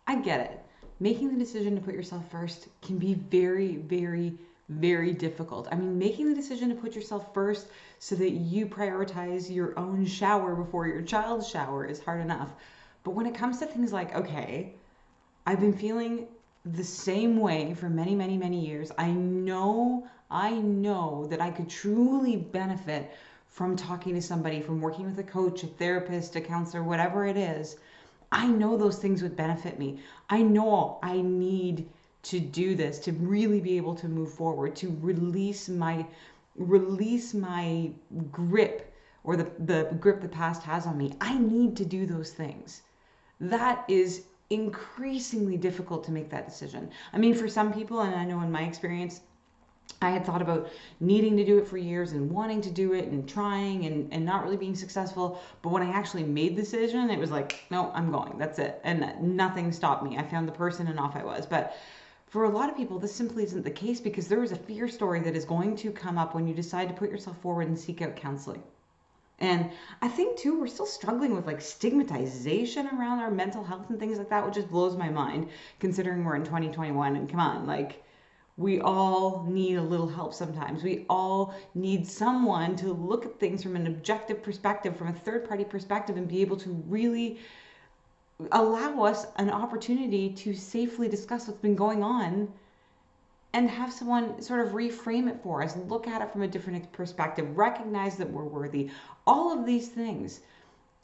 I get it. Making the decision to put yourself first can be very, very, very difficult. I mean, making the decision to put yourself first so that you prioritize your own shower before your child's shower is hard enough. But when it comes to things like, okay, I've been feeling the same way for many, many, many years. I know that I could truly benefit from talking to somebody, from working with a coach, a therapist, a counselor, whatever it is. I know those things would benefit me. I know I need to do this to really be able to move forward, to release my grip, or the grip the past has on me. I need to do those things. That is increasingly difficult to make that decision. I mean, for some people, and I know in my experience, I had thought about needing to do it for years and wanting to do it and trying and not really being successful. But when I actually made the decision, it was like, no, I'm going. That's it. And nothing stopped me. I found the person and off I was. But for a lot of people, this simply isn't the case, because there is a fear story that is going to come up when you decide to put yourself forward and seek out counseling. And I think too, we're still struggling with like stigmatization around our mental health and things like that, which just blows my mind considering we're in 2021 and come on, like we all need a little help sometimes. We all need someone to look at things from an objective perspective, from a third party perspective, and be able to really allow us an opportunity to safely discuss what's been going on and have someone sort of reframe it for us, look at it from a different perspective, recognize that we're worthy. All of these things,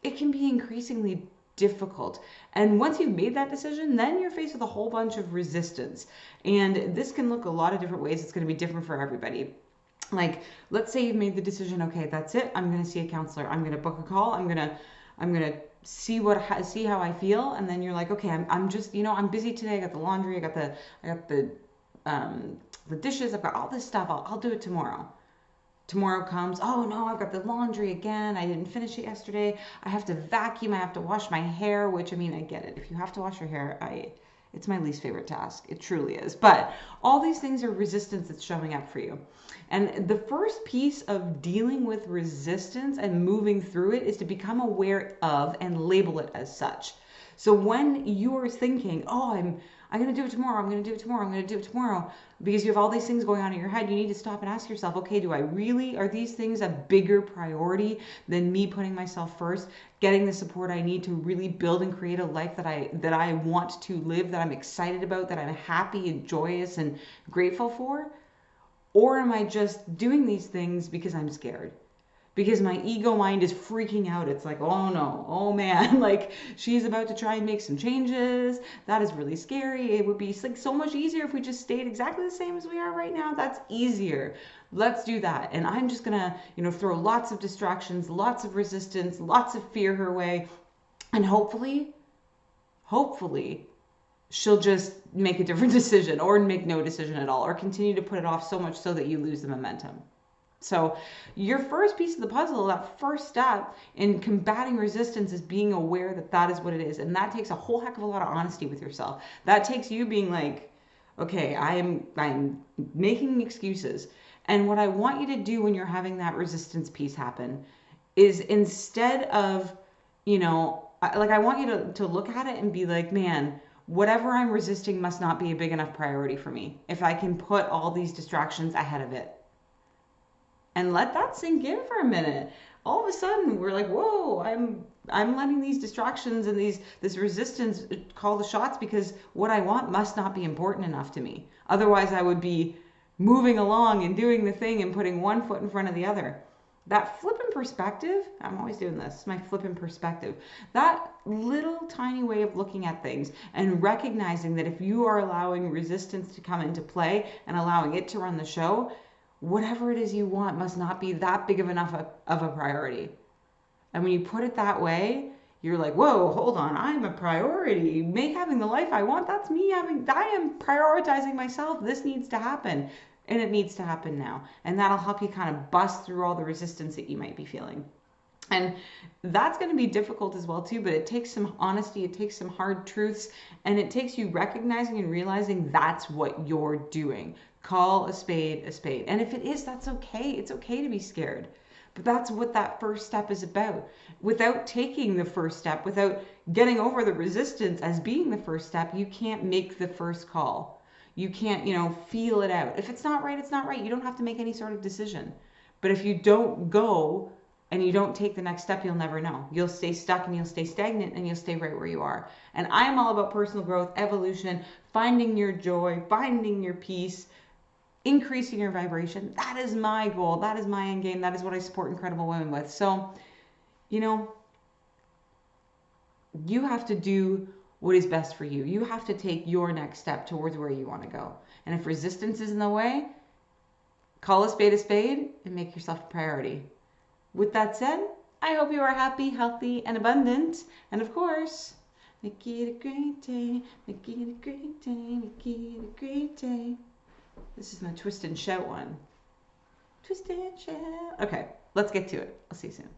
it can be increasingly difficult. And once you've made that decision, then you're faced with a whole bunch of resistance. And this can look a lot of different ways. It's going to be different for everybody. Like, let's say you've made the decision, okay, that's it. I'm going to see a counselor. I'm going to book a call. I'm going to see how I feel. And then you're like, okay, I'm just, I'm busy today. I got the laundry. I got the dishes. I've got all this stuff. I'll do it tomorrow. Tomorrow comes, oh no, I've got the laundry again. I didn't finish it yesterday. I have to vacuum. I have to wash my hair, which, I mean, I get it. If you have to wash your hair, it's my least favorite task. It truly is. But all these things are resistance that's showing up for you. And the first piece of dealing with resistance and moving through it is to become aware of and label it as such. So when you are thinking, oh, I'm going to do it tomorrow, I'm going to do it tomorrow, I'm going to do it tomorrow, because you have all these things going on in your head, you need to stop and ask yourself, okay, are these things a bigger priority than me putting myself first, getting the support I need to really build and create a life that I want to live, that I'm excited about, that I'm happy and joyous and grateful for? Or am I just doing these things because I'm scared? Because my ego mind is freaking out. It's like, oh no, oh man, like she's about to try and make some changes. That is really scary. It would be like so much easier if we just stayed exactly the same as we are right now. That's easier. Let's do that. And I'm just gonna, throw lots of distractions, lots of resistance, lots of fear her way. And hopefully, she'll just make a different decision or make no decision at all or continue to put it off so much so that you lose the momentum. So, your first piece of the puzzle, that first step in combating resistance, is being aware that that is what it is. And that takes a whole heck of a lot of honesty with yourself. That takes you being like, okay, I'm making excuses. And what I want you to do when you're having that resistance piece happen is, instead of, I want you to look at it and be like, man, whatever I'm resisting must not be a big enough priority for me if I can put all these distractions ahead of it, and let that sink in for a minute. All of a sudden, we're like, whoa, I'm letting these distractions and this resistance call the shots, because what I want must not be important enough to me. Otherwise, I would be moving along and doing the thing and putting one foot in front of the other. That flipping perspective, I'm always doing this, my flipping perspective. That little tiny way of looking at things and recognizing that if you are allowing resistance to come into play and allowing it to run the show, whatever it is you want must not be that big of enough of a priority. And when you put it that way, you're like, whoa, hold on, I'm a priority. Make having the life I want, that's me I am prioritizing myself. This needs to happen. And it needs to happen now. And that'll help you kind of bust through all the resistance that you might be feeling. And that's going to be difficult as well too, but it takes some honesty, it takes some hard truths, and it takes you recognizing and realizing that's what you're doing. Call a spade a spade. And if it is, that's okay. It's okay to be scared. But that's what that first step is about. Without taking the first step, without getting over the resistance as being the first step, you can't make the first call. You can't, feel it out. If it's not right, it's not right. You don't have to make any sort of decision. But if you don't go and you don't take the next step, you'll never know. You'll stay stuck and you'll stay stagnant and you'll stay right where you are. And I'm all about personal growth, evolution, finding your joy, finding your peace, increasing your vibration. That is my goal. That is my end game. That is what I support incredible women with. So, you have to do what is best for you. You have to take your next step towards where you want to go. And if resistance is in the way, call a spade and make yourself a priority. With that said, I hope you are happy, healthy, and abundant. And of course, make it a great day. Make it a great day. Make it a great day. This is my twist and shout one. Twist and shout. Okay, let's get to it. I'll see you soon.